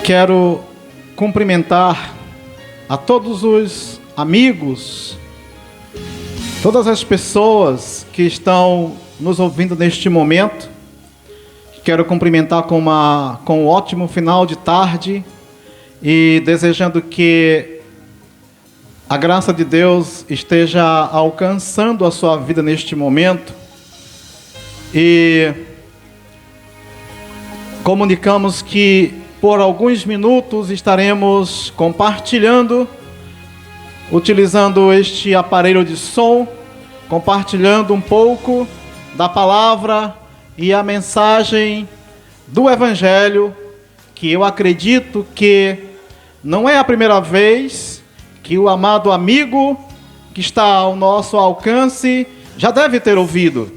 Quero cumprimentar a todos os amigos, todas as pessoas que estão nos ouvindo neste momento. Quero cumprimentar com um ótimo final de tarde e desejando que a graça de Deus esteja alcançando a sua vida neste momento. E comunicamos que por alguns minutos estaremos compartilhando, utilizando este aparelho de som, compartilhando um pouco da palavra e a mensagem do Evangelho, que eu acredito que não é a primeira vez que o amado amigo que está ao nosso alcance já deve ter ouvido,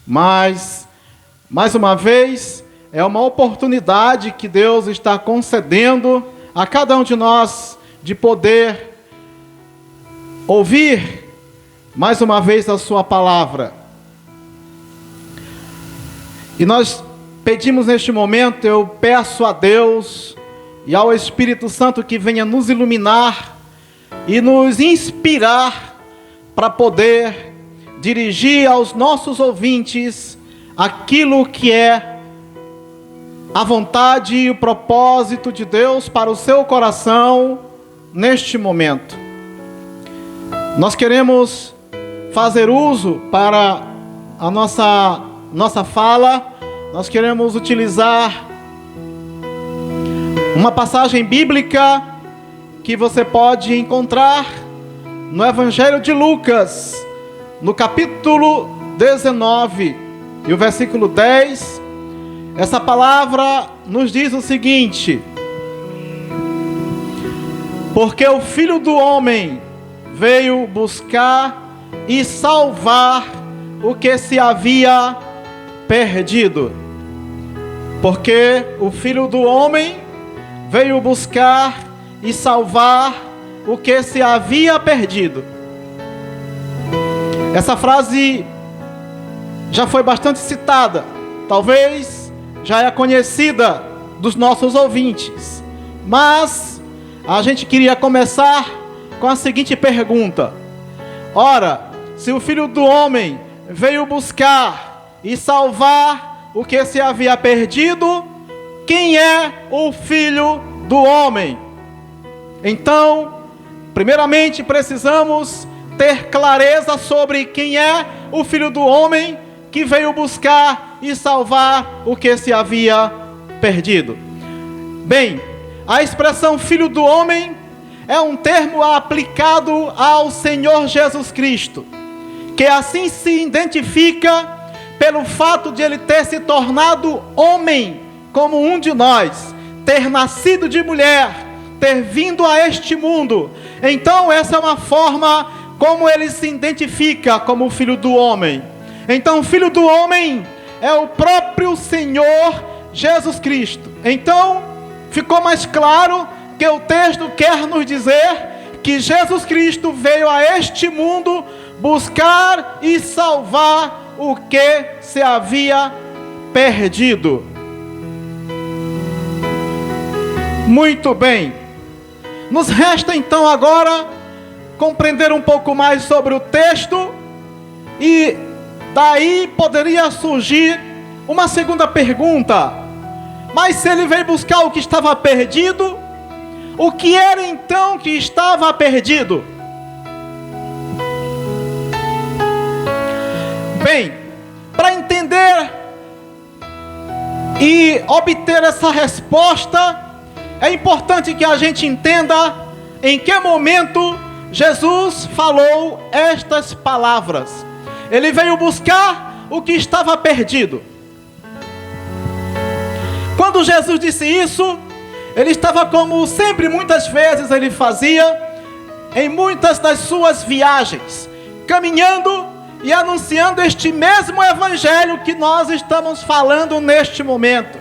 mas, mais uma vez, é uma oportunidade que Deus está concedendo a cada um de nós de poder ouvir mais uma vez a sua palavra. E nós pedimos neste momento, eu peço a Deus e ao Espírito Santo que venha nos iluminar e nos inspirar para poder dirigir aos nossos ouvintes aquilo que é a vontade e o propósito de Deus para o seu coração neste momento. Nós queremos fazer uso para a nossa fala, nós queremos utilizar uma passagem bíblica que você pode encontrar no Evangelho de Lucas, no capítulo 19 e o versículo 10. Essa palavra nos diz o seguinte: porque o Filho do Homem veio buscar e salvar o que se havia perdido. Porque o Filho do Homem veio buscar e salvar o que se havia perdido. Essa frase já foi bastante citada, talvez já é conhecida dos nossos ouvintes, mas a gente queria começar com a seguinte pergunta: ora, se o Filho do Homem veio buscar e salvar o que se havia perdido, quem é o Filho do Homem? Então, primeiramente precisamos ter clareza sobre quem é o Filho do Homem que veio buscar e salvar o que se havia perdido. Bem, a expressão Filho do Homem é um termo aplicado ao Senhor Jesus Cristo, que assim se identifica pelo fato de ele ter se tornado homem como um de nós, ter nascido de mulher, ter vindo a este mundo. Então essa é uma forma como ele se identifica como Filho do Homem. Então, Filho do Homem é o próprio Senhor Jesus Cristo. Então, ficou mais claro que o texto quer nos dizer que Jesus Cristo veio a este mundo buscar e salvar o que se havia perdido. Muito bem. Nos resta então agora compreender um pouco mais sobre o texto e daí poderia surgir uma segunda pergunta: mas se ele veio buscar o que estava perdido, o que era então que estava perdido? Bem, para entender e obter essa resposta, é importante que a gente entenda em que momento Jesus falou estas palavras. Ele veio buscar o que estava perdido. Quando Jesus disse isso, ele estava, como sempre muitas vezes ele fazia, em muitas das suas viagens, caminhando e anunciando este mesmo evangelho que nós estamos falando neste momento.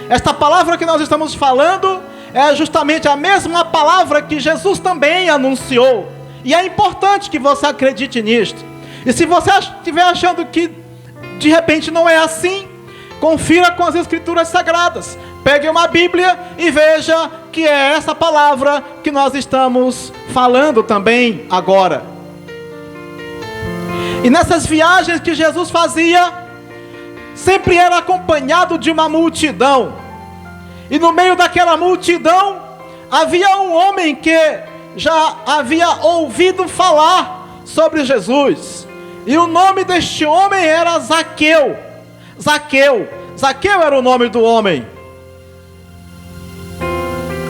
Esta palavra que nós estamos falando é justamente a mesma palavra que Jesus também anunciou. E é importante que você acredite nisto. E se você estiver achando que de repente não é assim, confira com as Escrituras Sagradas. Pegue uma Bíblia e veja que é essa palavra que nós estamos falando também agora. E nessas viagens que Jesus fazia, sempre era acompanhado de uma multidão. E no meio daquela multidão, havia um homem que já havia ouvido falar sobre Jesus. E o nome deste homem era Zaqueu. Zaqueu era o nome do homem.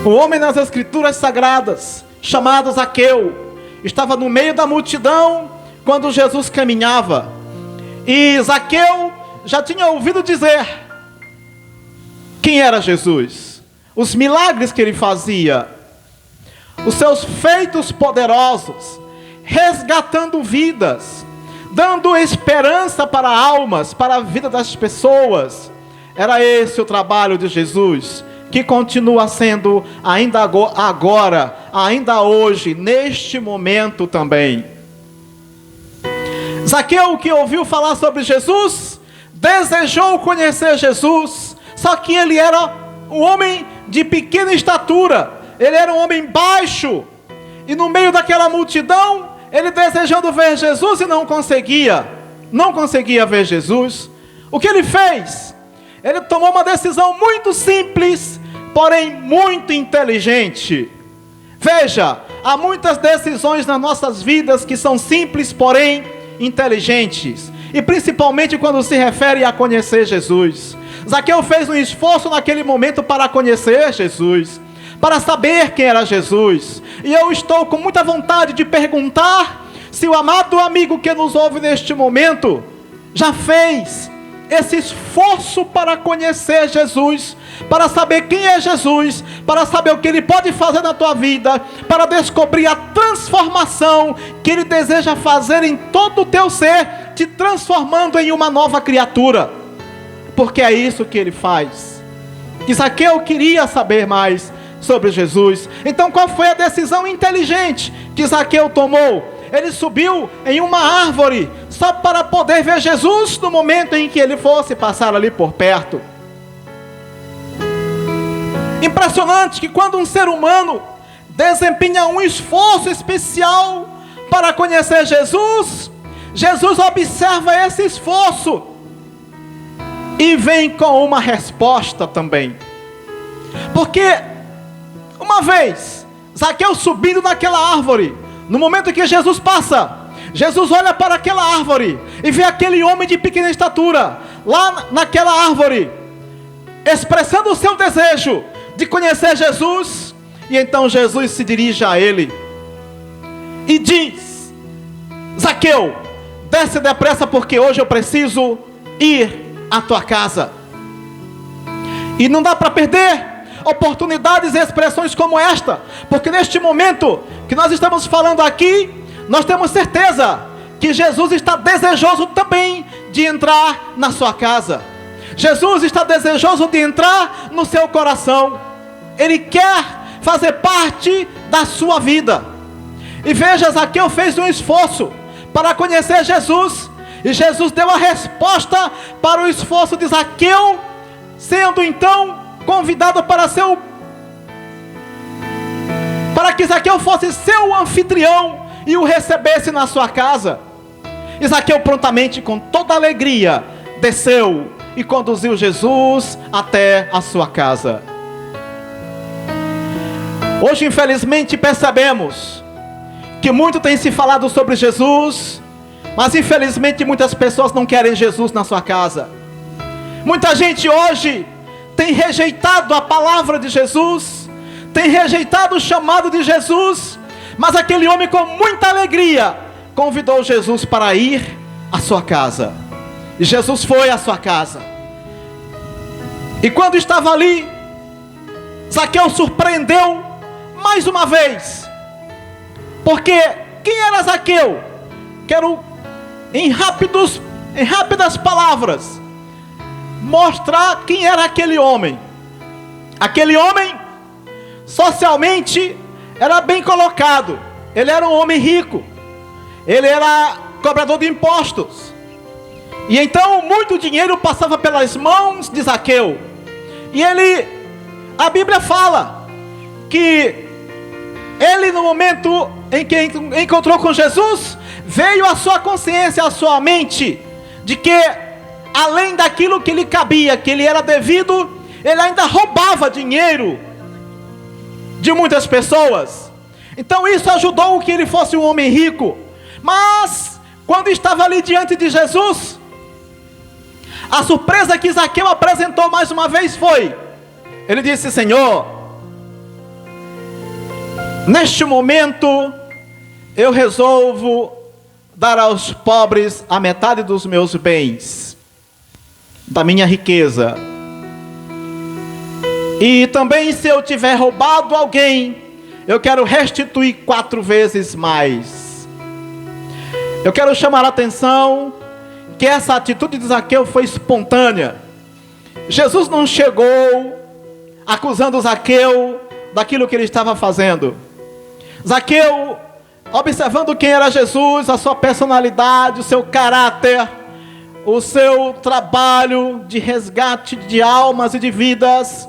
O homem nas Escrituras Sagradas, chamado Zaqueu, estava no meio da multidão quando Jesus caminhava. E Zaqueu já tinha ouvido dizer quem era Jesus, os milagres que ele fazia, os seus feitos poderosos, resgatando vidas, dando esperança para almas, para a vida das pessoas. Era esse o trabalho de Jesus, que continua sendo ainda agora, ainda hoje, neste momento também. Zaqueu, que ouviu falar sobre Jesus, desejou conhecer Jesus, só que ele era um homem de pequena estatura, ele era um homem baixo, e no meio daquela multidão, ele desejando ver Jesus e não conseguia ver Jesus. O que ele fez? Ele tomou uma decisão muito simples, porém muito inteligente. Veja, há muitas decisões nas nossas vidas que são simples, porém inteligentes, e principalmente quando se refere a conhecer Jesus. Zaqueu fez um esforço naquele momento para conhecer Jesus, para saber quem era Jesus. E eu estou com muita vontade de perguntar se o amado amigo que nos ouve neste momento já fez esse esforço para conhecer Jesus, para saber quem é Jesus, para saber o que Ele pode fazer na tua vida, para descobrir a transformação que Ele deseja fazer em todo o teu ser, te transformando em uma nova criatura, porque é isso que Ele faz. Zaqueu queria saber mais sobre Jesus. Então qual foi a decisão inteligente que Zaqueu tomou? Ele subiu em uma árvore só para poder ver Jesus no momento em que ele fosse passar ali por perto. Impressionante que quando um ser humano desempenha um esforço especial para conhecer Jesus, Jesus observa esse esforço e vem com uma resposta também. Porque uma vez, Zaqueu subindo naquela árvore, no momento que Jesus passa, Jesus olha para aquela árvore e vê aquele homem de pequena estatura, lá naquela árvore, expressando o seu desejo de conhecer Jesus. E então Jesus se dirige a ele e diz: Zaqueu, desce depressa, porque hoje eu preciso ir à tua casa. E não dá para perder oportunidades e expressões como esta, porque neste momento que nós estamos falando aqui, nós temos certeza que Jesus está desejoso também de entrar na sua casa. Jesus está desejoso de entrar no seu coração. Ele quer fazer parte da sua vida. E veja, Zaqueu fez um esforço para conhecer Jesus, e Jesus deu a resposta para o esforço de Zaqueu, sendo então convidado para que Zaqueu fosse seu anfitrião e o recebesse na sua casa. E Zaqueu prontamente, com toda alegria, desceu e conduziu Jesus até a sua casa. Hoje, infelizmente, percebemos que muito tem se falado sobre Jesus, mas infelizmente muitas pessoas não querem Jesus na sua casa. Muita gente hoje tem rejeitado a palavra de Jesus, tem rejeitado o chamado de Jesus, mas aquele homem com muita alegria convidou Jesus para ir à sua casa. E Jesus foi à sua casa. E quando estava ali, Zaqueu surpreendeu mais uma vez. Porque quem era Zaqueu? Quero em rápidas palavras mostrar quem era aquele homem. Aquele homem, socialmente, era bem colocado. Ele era um homem rico. Ele era cobrador de impostos. E então muito dinheiro passava pelas mãos de Zaqueu. E a Bíblia fala que ele, no momento em que encontrou com Jesus, veio à sua consciência, à sua mente, de que além daquilo que lhe cabia, que lhe era devido, ele ainda roubava dinheiro de muitas pessoas. Então isso ajudou que ele fosse um homem rico. Mas quando estava ali diante de Jesus, a surpresa que Zaqueu apresentou mais uma vez foi: ele disse: Senhor, neste momento eu resolvo dar aos pobres a metade dos meus bens, da minha riqueza. E também, se eu tiver roubado alguém, eu quero restituir 4 vezes mais. Eu quero chamar a atenção que essa atitude de Zaqueu foi espontânea. Jesus não chegou acusando Zaqueu daquilo que ele estava fazendo. Zaqueu, observando quem era Jesus, a sua personalidade, o seu caráter, o seu trabalho de resgate de almas e de vidas,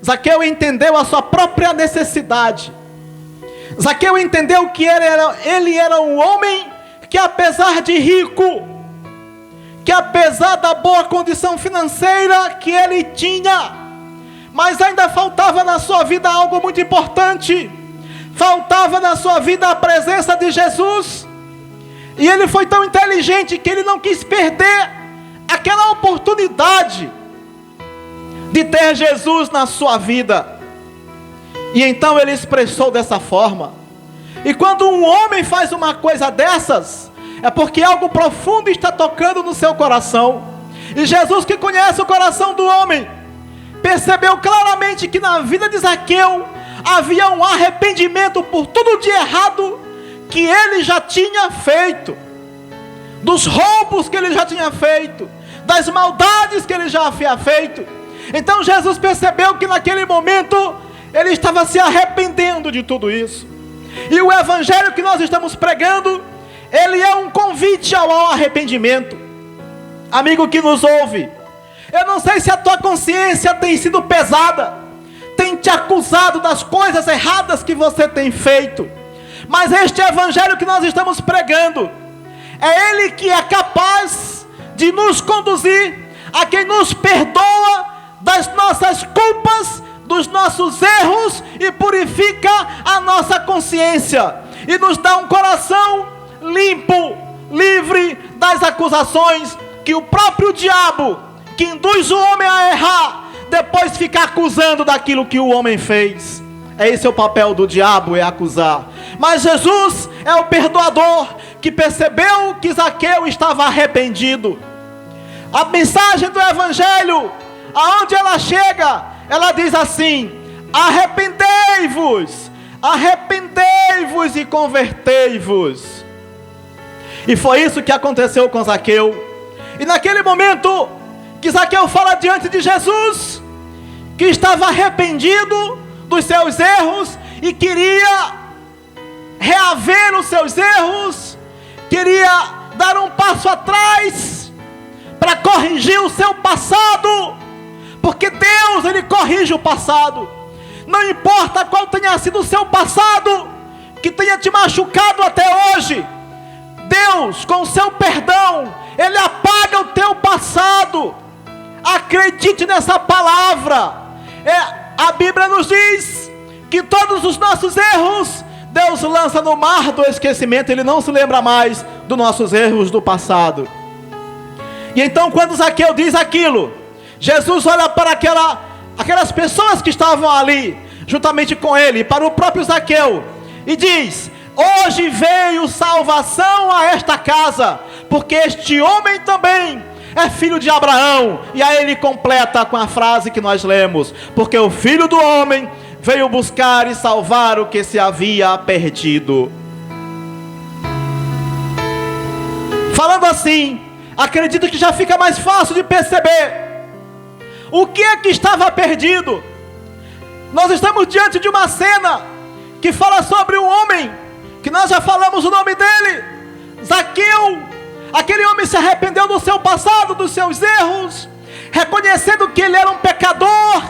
Zaqueu entendeu a sua própria necessidade. Zaqueu entendeu que ele era um homem que, apesar de rico, que apesar da boa condição financeira que ele tinha, mas ainda faltava na sua vida algo muito importante. Faltava na sua vida a presença de Jesus. E ele foi tão inteligente que ele não quis perder aquela oportunidade de ter Jesus na sua vida. E então ele expressou dessa forma. E quando um homem faz uma coisa dessas, é porque algo profundo está tocando no seu coração. E Jesus, que conhece o coração do homem, percebeu claramente que na vida de Zaqueu havia um arrependimento por tudo de errado que ele já tinha feito, dos roubos que ele já tinha feito, das maldades que ele já havia feito. Então Jesus percebeu que naquele momento ele estava se arrependendo de tudo isso. E o evangelho que nós estamos pregando, ele é um convite ao arrependimento. Amigo que nos ouve, eu não sei se a tua consciência tem sido pesada, tem te acusado das coisas erradas que você tem feito, mas este evangelho que nós estamos pregando, é ele que é capaz de nos conduzir a quem nos perdoa das nossas culpas, dos nossos erros, e purifica a nossa consciência, e nos dá um coração limpo, livre das acusações que o próprio diabo, que induz o homem a errar, depois fica acusando daquilo que o homem fez. Esse é o papel do diabo, é acusar. Mas Jesus é o perdoador, que percebeu que Zaqueu estava arrependido. A mensagem do evangelho, aonde ela chega, ela diz assim: arrependei-vos, arrependei-vos e convertei-vos. E foi isso que aconteceu com Zaqueu. E naquele momento que Zaqueu fala diante de Jesus, que estava arrependido dos seus erros e queria reaver os seus erros, queria dar um passo atrás para corrigir o seu passado, porque Deus, ele corrige o passado. Não importa qual tenha sido o seu passado, que tenha te machucado até hoje, Deus, com o seu perdão, ele apaga o teu passado. Acredite nessa palavra. A Bíblia nos diz que todos os nossos erros Deus lança no mar do esquecimento. Ele não se lembra mais dos nossos erros do passado. E então, quando Zaqueu diz aquilo, Jesus olha para aquelas pessoas que estavam ali juntamente com ele, para o próprio Zaqueu, e diz: hoje veio salvação a esta casa, porque este homem também é filho de Abraão. E aí ele completa com a frase que nós lemos: porque o Filho do Homem veio buscar e salvar o que se havia perdido. Falando assim, acredito que já fica mais fácil de perceber o que é que estava perdido. Nós estamos diante de uma cena que fala sobre um homem, que nós já falamos o nome dele, Zaqueu. Aquele homem se arrependeu do seu passado, dos seus erros, reconhecendo que ele era um pecador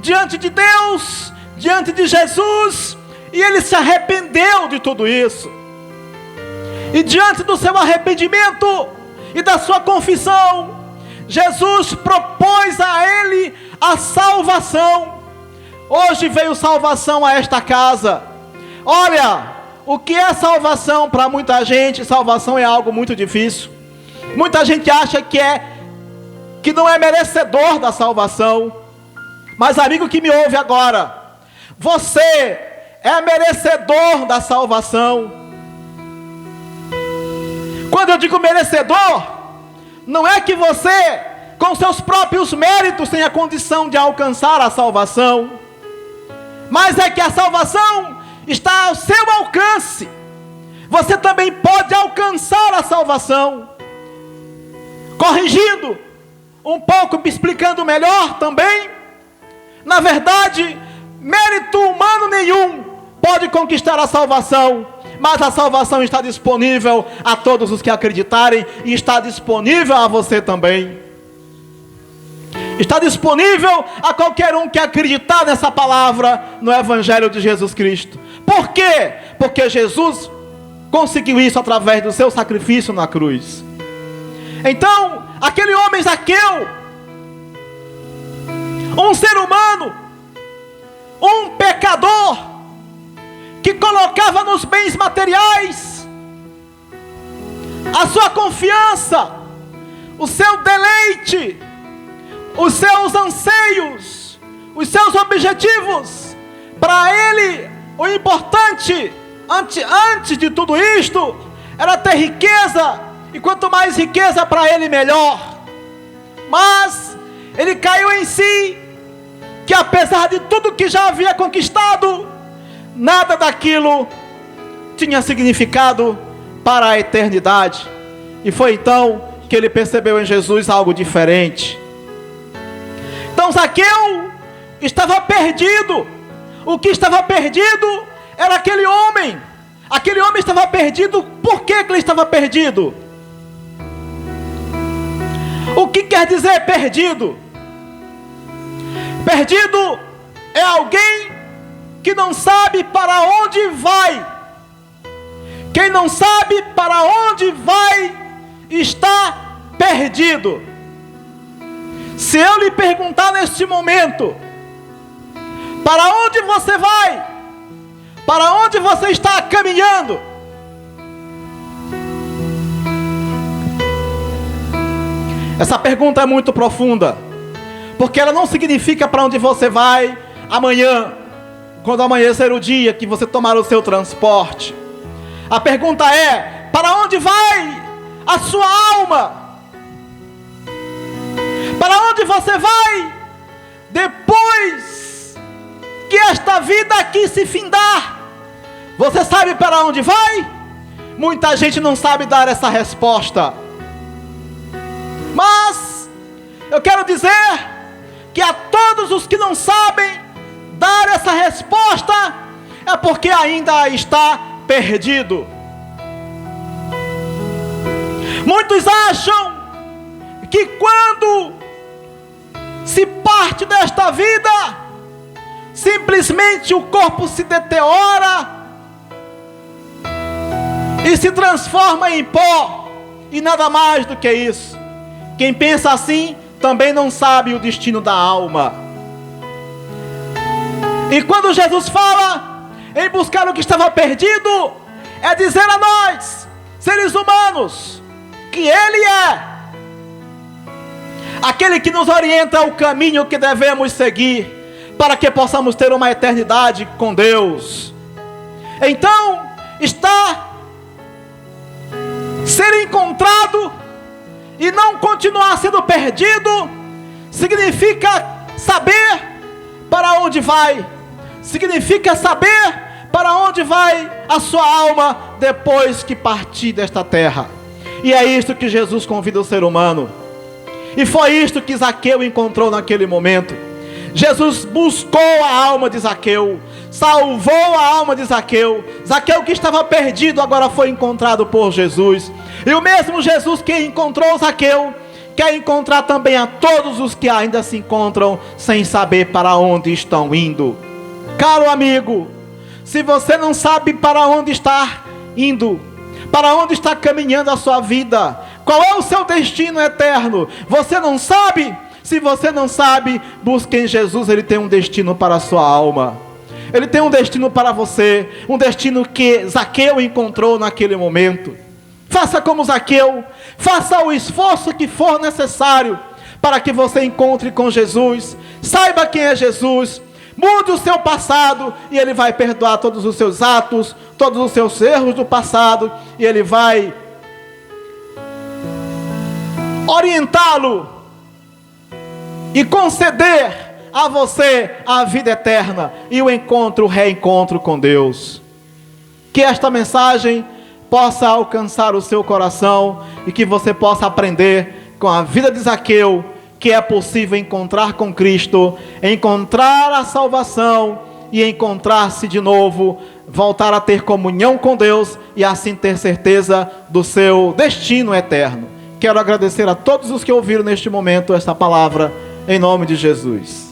diante de Deus, diante de Jesus, e ele se arrependeu de tudo isso. E diante do seu arrependimento e da sua confissão, Jesus propôs a ele a salvação. Hoje veio salvação a esta casa. Olha, o que é salvação para muita gente? Salvação é algo muito difícil. Muita gente acha que não é merecedor da salvação. Mas amigo que me ouve agora, você é merecedor da salvação. Quando eu digo merecedor, não é que você, com seus próprios méritos, tenha condição de alcançar a salvação, mas é que a salvação está ao seu alcance. Você também pode alcançar a salvação. Corrigindo um pouco, me explicando melhor também, na verdade, mérito humano nenhum pode conquistar a salvação, mas a salvação está disponível a todos os que acreditarem, e está disponível a você também. Está disponível a qualquer um que acreditar nessa palavra, no Evangelho de Jesus Cristo. Por quê? Porque Jesus conseguiu isso através do seu sacrifício na cruz. Então, aquele homem Zaqueu, um ser humano, um pecador, que colocava nos bens materiais a sua confiança, o seu deleite, os seus anseios, os seus objetivos. Para ele, o importante, antes de tudo isto, era ter riqueza, e quanto mais riqueza para ele, melhor. Mas ele caiu em si, que apesar de tudo que já havia conquistado, nada daquilo tinha significado para a eternidade. E foi então que ele percebeu em Jesus algo diferente. Então Zaqueu estava perdido. O que estava perdido era aquele homem. Aquele homem estava perdido. Por que ele estava perdido? O que quer dizer perdido? Perdido é alguém que não sabe para onde vai. Quem não sabe para onde vai está perdido. Se eu lhe perguntar neste momento, para onde você vai? Para onde você está caminhando? Essa pergunta é muito profunda, porque ela não significa para onde você vai amanhã, quando amanhecer o dia que você tomar o seu transporte. A pergunta é: para onde vai a sua alma? Para onde você vai depois que esta vida aqui se findar? Você sabe para onde vai? Muita gente não sabe dar essa resposta. Mas eu quero dizer que a todos os que não sabem dar essa resposta, é porque ainda está perdido. Muitos acham que quando se parte desta vida, simplesmente o corpo se deteriora e se transforma em pó, e nada mais do que isso. Quem pensa assim também não sabe o destino da alma. E quando Jesus fala em buscar o que estava perdido, é dizer a nós, seres humanos, que Ele é aquele que nos orienta o caminho que devemos seguir, para que possamos ter uma eternidade com Deus. Então, ser encontrado e não continuar sendo perdido, significa saber para onde vai, significa saber para onde vai a sua alma depois que partir desta terra. E é isto que Jesus convida o ser humano. E foi isto que Zaqueu encontrou naquele momento. Jesus buscou a alma de Zaqueu, salvou a alma de Zaqueu. Zaqueu, que estava perdido, agora foi encontrado por Jesus. E o mesmo Jesus que encontrou Zaqueu quer encontrar também a todos os que ainda se encontram sem saber para onde estão indo. Caro amigo, se você não sabe para onde está indo, para onde está caminhando a sua vida, qual é o seu destino eterno, você não sabe? Se você não sabe, busque em Jesus. Ele tem um destino para a sua alma. Ele tem um destino para você, um destino que Zaqueu encontrou naquele momento. Faça como Zaqueu, faça o esforço que for necessário para que você encontre com Jesus. Saiba quem é Jesus, mude o seu passado e Ele vai perdoar todos os seus atos, todos os seus erros do passado, e Ele vai orientá-lo e conceder a você a vida eterna e o encontro, o reencontro com Deus. Que esta mensagem possa alcançar o seu coração e que você possa aprender com a vida de Zaqueu que é possível encontrar com Cristo, encontrar a salvação e encontrar-se de novo, voltar a ter comunhão com Deus e assim ter certeza do seu destino eterno. Quero agradecer a todos os que ouviram neste momento esta palavra, em nome de Jesus.